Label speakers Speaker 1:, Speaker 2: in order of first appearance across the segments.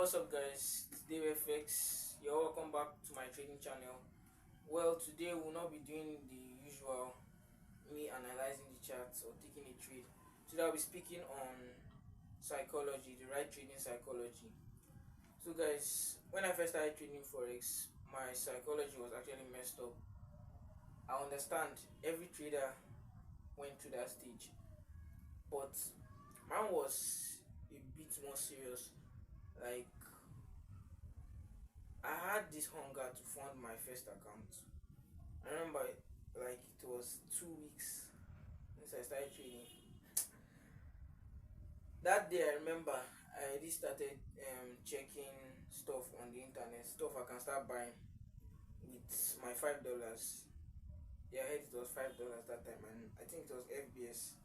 Speaker 1: What's up, guys? It's Dave FX. You're welcome back to my trading channel. Well, today we'll not be doing the usual me analyzing the charts or taking a trade. Today I'll be speaking on psychology, the right trading psychology. So, guys, when I first started trading forex, my psychology was actually messed up. I understand every trader went through that stage, but mine was a bit more serious. Like, I had this hunger to fund my first account. I remember like it was 2 weeks since I started trading. That day I remember I already started checking stuff on the internet, stuff I can start buying with my $5. Yeah, I heard it was $5 that time, and I think it was FBS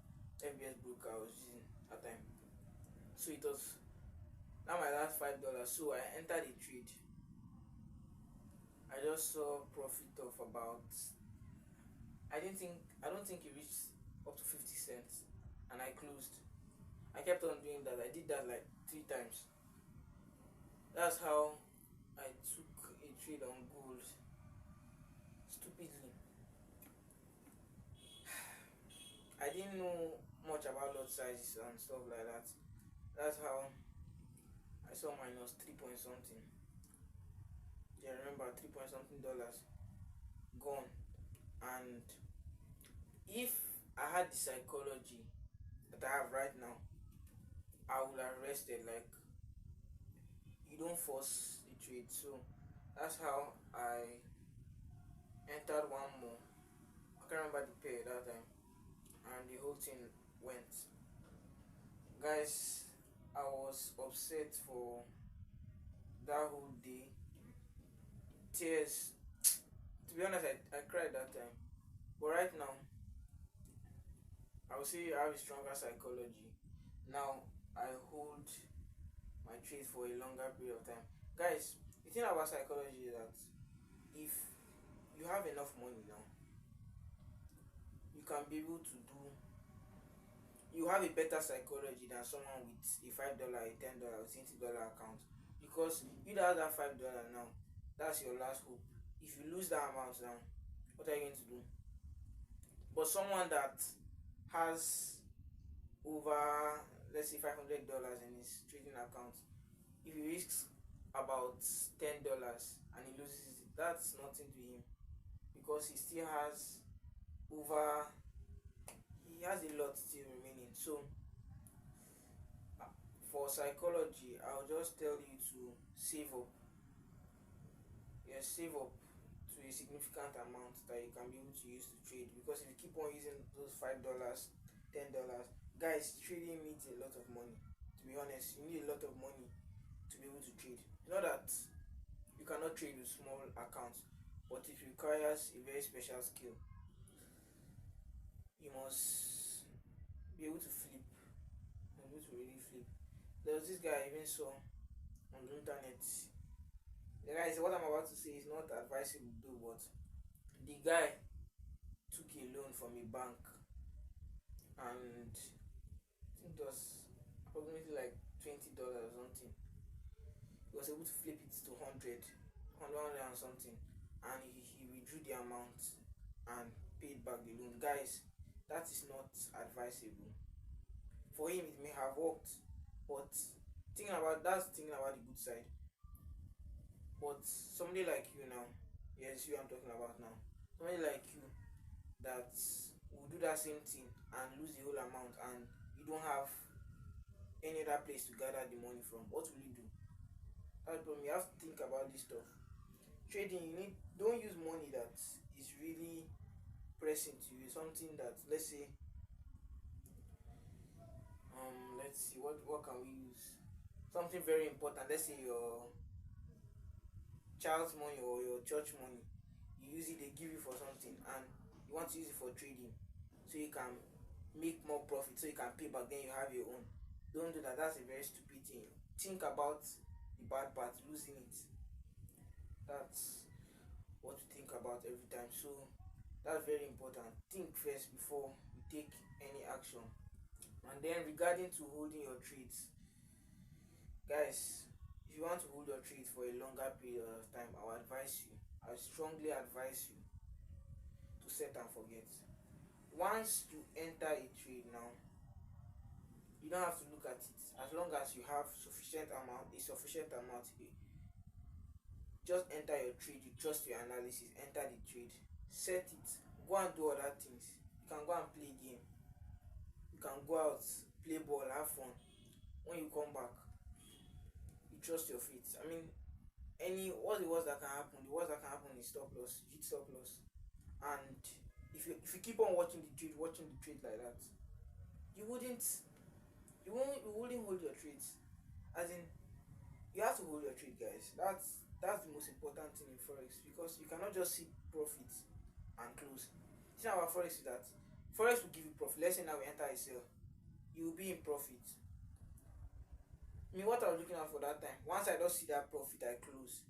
Speaker 1: broker I was using that time. So it was now my last $5. So I entered a trade. I just saw profit of about, I don't think it reached up to 50 cents, and I closed. I kept on doing that. I did that like 3 times. That's how I took a trade on gold stupidly. I didn't know much about lot sizes and stuff like that. That's how I saw minus 3 point something. Yeah, remember, 3 point something dollars gone. And if I had the psychology that I have right now, I would have rested. Like, you don't force the trade. So that's how I entered one more. I can't remember the pair that time, and the whole thing went. Guys, I was upset for that whole day. Tears. To be honest, I cried that time. But right now, I would say I have a stronger psychology. Now I hold my trade for a longer period of time. Guys, the thing about psychology is that if you have enough money now, you can be able to do, you have a better psychology than someone with a $5, a $10, a $20 account. Because you that have that $5 now, that's your last hope. If you lose that amount now, what are you going to do? But someone that has over, let's say, $500 in his trading account, if he risks about $10 and he loses it, that's nothing to him, because he still has over, he has a lot still remaining. So for psychology, I'll just tell you to save up. Yes, save up to a significant amount that you can be able to use to trade. Because if you keep on using those $5, $10, guys, trading needs a lot of money. To be honest, you need a lot of money to be able to trade. It's not that you cannot trade with small accounts, but it requires a very special skill. You must be able to flip, able to really flip. There was this guy I even saw on the internet. The guy said, what I'm about to say is not advisable though, but the guy took a loan from a bank, and I think it was approximately like $20 or something. He was able to flip it to 100 and something, and he withdrew the amount and paid back the loan. Guys, that is not advisable. For him it may have worked, but thinking about the good side. But somebody like you now, yes, you I'm talking about now, somebody like you that will do that same thing and lose the whole amount, and you don't have any other place to gather the money from, what will you do? That's the problem. You have to think about this stuff. Trading, you need, don't use money that is really pressing to you. Something that, let's see, what can we use? Something very important. Let's say your child's money or your church money. You use it, they give you for something, and you want to use it for trading so you can make more profit, so you can pay back, then you have your own. Don't do that. That's a very stupid thing. Think about the bad part, losing it. That's what to think about every time. So that's very important. Think first before you take any action. And then regarding to holding your trades, guys, if you want to hold your trade for a longer period of time, I strongly advise you to set and forget. Once you enter a trade now, you don't have to look at it. As long as you have sufficient amount, just enter your trade. You trust your analysis, enter the trade, set it, go and do other things. You can go and play game, you can go out, play ball, have fun. When you come back, you trust your faith. I mean, what's the worst that can happen? The worst that can happen is stop loss. You hit stop loss, and if you keep on watching the trade like that, you wouldn't you wouldn't hold your trades. As in, you have to hold your trade, guys. That's the most important thing in forex, because you cannot just see profit and close. The thing about forex is that forex will give you profit. Let's say now we enter a sale, you will be in profit. I mean, what I was looking at for that time, once I just see that profit, I close.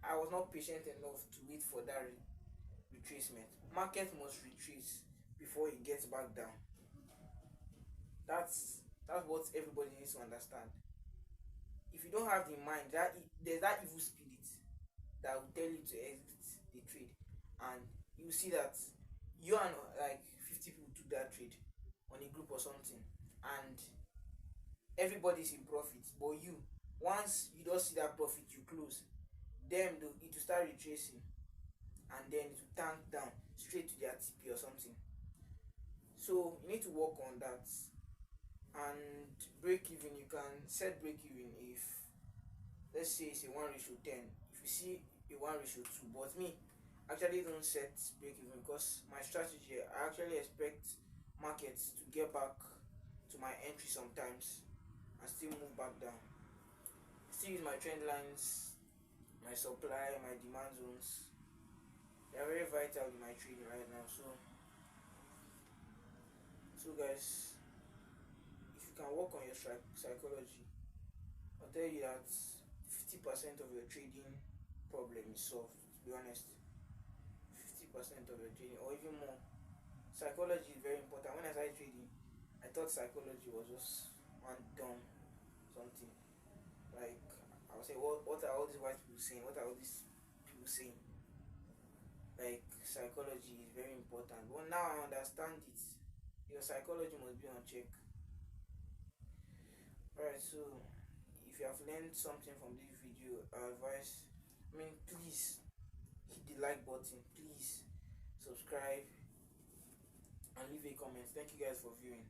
Speaker 1: I was not patient enough to wait for that retracement. Market must retrace before it gets back down. That's what everybody needs to understand. If you don't have the mind, there's that evil spirit that will tell you to exit the trade, and you see that you and like 50 people took that trade on a group or something, and everybody's in profit, but once you don't see that profit, you close. Then it will start retracing, and then it will tank down straight to their TP or something. So you need to work on that. And break even, you can set break even if, let's say, it's a 1:10. If you see a 1:2, but me actually don't set break even, because my strategy, I actually expect markets to get back to my entry sometimes and still move back down. Still use my trend lines, my supply, my demand zones. They are very vital in my trading right now. So guys, if you can work on your psychology, I'll tell you that 50% of your trading problem is solved. To be honest, 50% of your trading, or even more. Psychology is very important. When I started trading, I thought psychology was just one dumb something. Like, I would say, what are all these white people saying? What are all these people saying? Like, psychology is very important. But now I understand it. Your psychology must be on check. Alright, so if you have learned something from this video, please hit the like button, please subscribe, and leave a comment. Thank you guys for viewing.